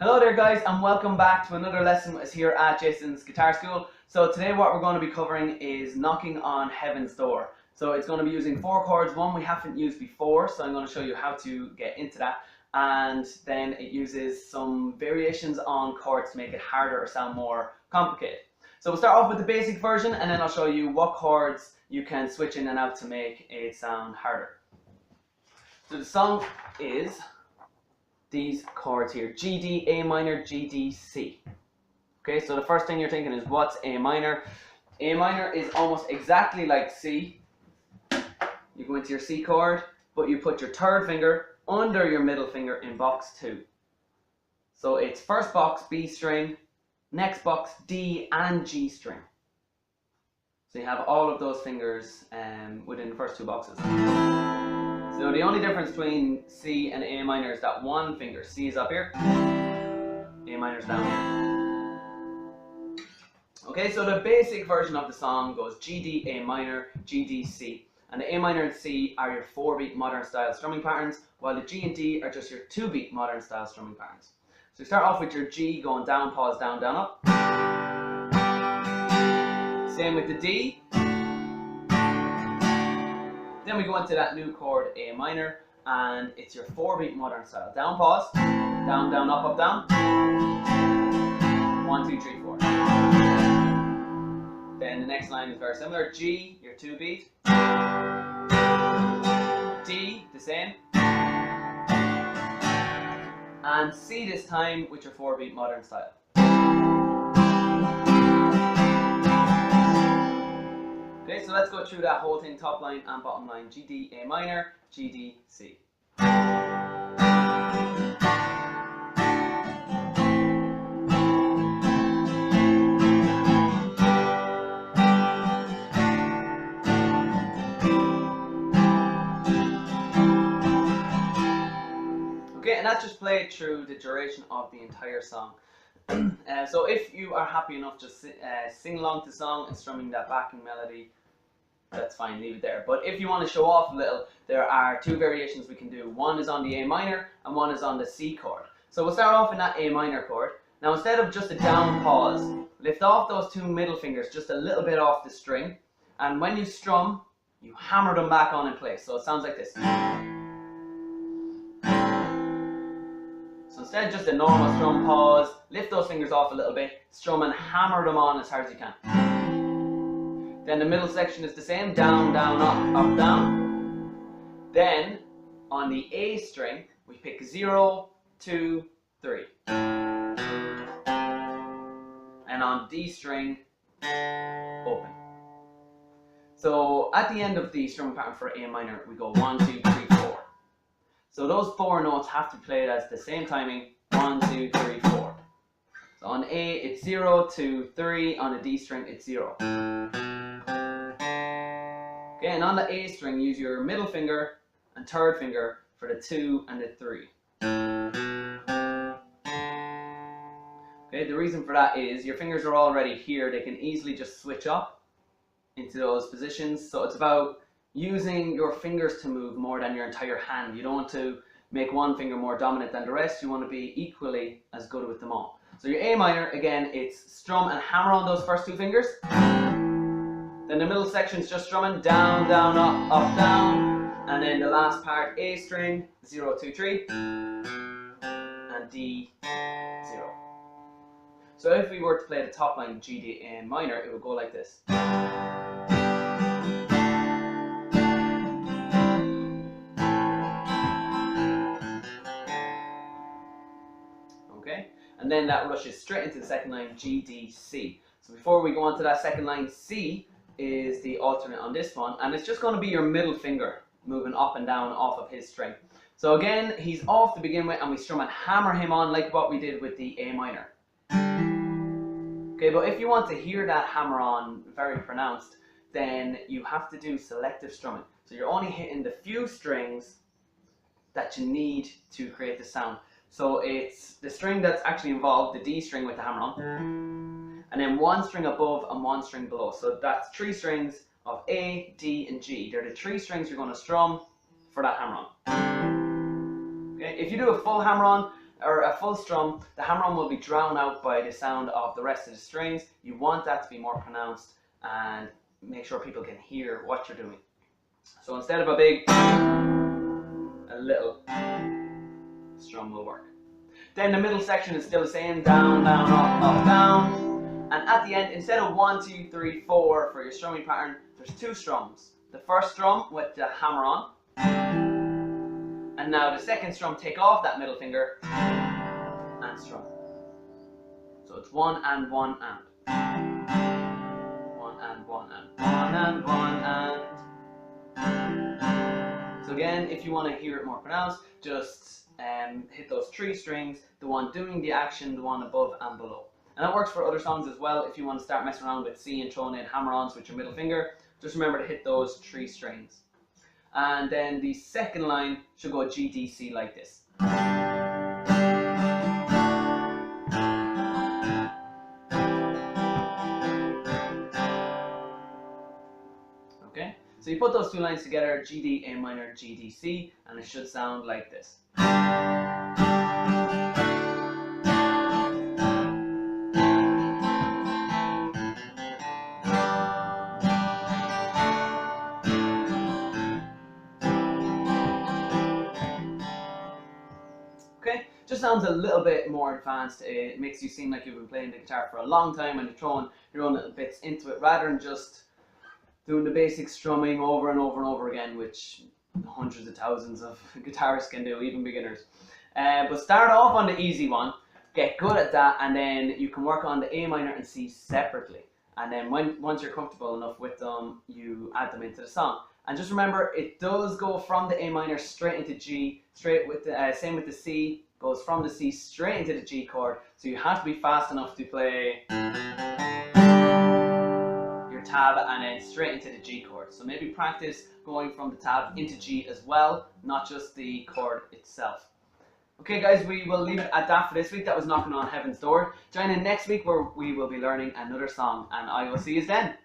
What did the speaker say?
Hello there guys, and welcome back to another lesson here at Jason's Guitar School. So today what we're going to be covering is Knocking on Heaven's Door. So it's going to be using 4 chords, one we haven't used before, so I'm going to show you how to get into that. And then it uses some variations on chords to make it harder or sound more complicated. So we'll start off with the basic version, and then I'll show you what chords you can switch in and out to make it sound harder. So the song is these chords here: G, D, A minor, G, D, C. Okay, so the first thing you're thinking is, what's A minor? A minor is almost exactly like C. You go into your C chord, but you put your third finger under your middle finger in box 2. So it's first box B string, next box D and G string. So you have all of those fingers within the first 2 boxes. So the only difference between C and A minor is that one finger. C is up here, A minor is down here. Okay, so the basic version of the song goes G, D, A minor, G, D, C. And the A minor and C are your 4-beat modern style strumming patterns, while the G and D are just your 2-beat modern style strumming patterns. So you start off with your G going down, pause, down, down, up. Same with the D. Then we go into that new chord A minor, and it's your 4-beat modern style. Down, pause, down, down, up, up, down. 1, 2, 3, 4. Then the next line is very similar. G, your 2-beat. D, the same. And C this time with your 4-beat modern style. Okay, so let's go through that whole thing, top line and bottom line. G, D, A minor, G, D, C. Okay, and that's just played through the duration of the entire song. So if you are happy enough to sing along to the song and strumming that backing melody, that's fine, leave it there. But if you want to show off a little, there are 2 variations we can do. One is on the A minor and one is on the C chord. So we'll start off in that A minor chord. Now instead of just a down pause, lift off those 2 middle fingers just a little bit off the string, and when you strum, you hammer them back on in place. So it sounds like this. So instead of just a normal strum pause, lift those fingers off a little bit, strum and hammer them on as hard as you can. Then the middle section is the same, down, down, up, up, down. Then on the A string, we pick 0, 2, 3. And on D string, open. So at the end of the strumming pattern for A minor, we go 1, 2, 3, 4. So those 4 notes have to be played as the same timing, 1, 2, 3, 4. So on A it's 0, 2, 3, on the D string it's 0. Okay, and on the A string use your middle finger and third finger for the 2 and the 3. Okay, the reason for that is your fingers are already here, they can easily just switch up into those positions. So it's about using your fingers to move more than your entire hand. You don't want to make one finger more dominant than the rest, you want to be equally as good with them all. So your A minor, again, it's strum and hammer on those first 2 fingers. Then the middle section is just strumming, down, down, up, up, down. And then the last part, A string, 0, 2, 3. And D, 0. So if we were to play the top line G, D, A minor, it would go like this. Okay, and then that rushes straight into the second line, G, D, C. So before we go on to that second line, C is the alternate on this one, and it's just going to be your middle finger moving up and down off of his string. So again, he's off to begin with, and we strum and hammer him on like what we did with the A minor. Okay, but if you want to hear that hammer on very pronounced, then you have to do selective strumming. So you're only hitting the few strings that you need to create the sound. So it's the string that's actually involved, the D string with the hammer on, and then 1 string above and 1 string below. So that's 3 strings of A, D, and G. They're the 3 strings you're going to strum for that hammer on. Okay, if you do a full hammer on, or a full strum, the hammer-on will be drowned out by the sound of the rest of the strings. You want that to be more pronounced and make sure people can hear what you're doing. So instead of a big, a little strum will work. Then the middle section is still the same, down, down, up, up, down. And at the end, instead of 1, 2, 3, 4 for your strumming pattern, there's 2 strums. The first strum with the hammer on. And now the second strum, take off that middle finger and strum. So it's 1 and 1 and. 1 and 1 and 1 and 1 and. So again, if you want to hear it more pronounced, just hit those 3 strings, the one doing the action, the one above and below. And that works for other songs as well. If you want to start messing around with C and throwing in hammer-ons with your middle finger, just remember to hit those 3 strings. And then the second line should go G, D, C like this. Okay, so you put those 2 lines together, G, D, A minor, G, D, C, and it should sound like this. Okay, just sounds a little bit more advanced. It makes you seem like you've been playing the guitar for a long time and you're throwing your own little bits into it rather than just doing the basic strumming over and over and over again, which hundreds of thousands of guitarists can do, even beginners. But start off on the easy one, get good at that, and then you can work on the A minor and C separately. And then once you're comfortable enough with them, you add them into the song. And just remember, it does go from the A minor straight into G, straight with the same with the C, goes from the C straight into the G chord. So you have to be fast enough to play your tab and then straight into the G chord. So maybe practice going from the tab into G as well, not just the chord itself. Okay guys, we will leave it at that for this week. That was Knocking on Heaven's Door. Join in next week where we will be learning another song, and I will see you then.